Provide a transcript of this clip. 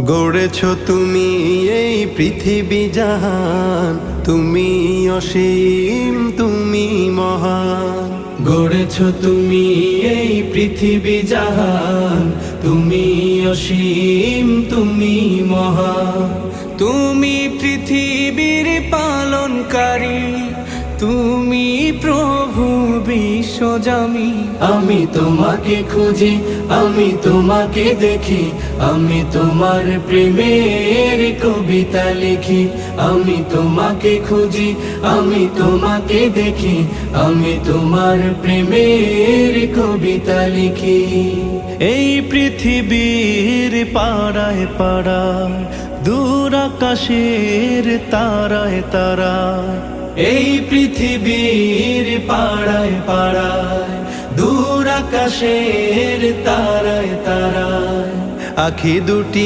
গড়েছ তুমি এই পৃথিবী জাহান, তুমি অসীম তুমি মহান। গড়েছ তুমি এই পৃথিবী জাহান, তুমি অসীম তুমি মহান। তুমি পৃথিবীর পালনকারী, তুমি প্রভু বিশ্বজামি। আমি তোমাকে খুঁজি, আমি তোমাকে দেখি, আমি তোমার প্রেমের কবিতা লিখি। আমি তোমাকে খুঁজি, আমি তোমাকে দেখি, আমি তোমার প্রেমের কবিতা লিখি। এই পৃথিবীর পাড়ায় পাড়ায়, দূর আকাশের তারায় তারায়। এই পৃথিবীর পাড়ায় পাড়ায়, দূর আকাশের তারায় তারায়। আখি দুটি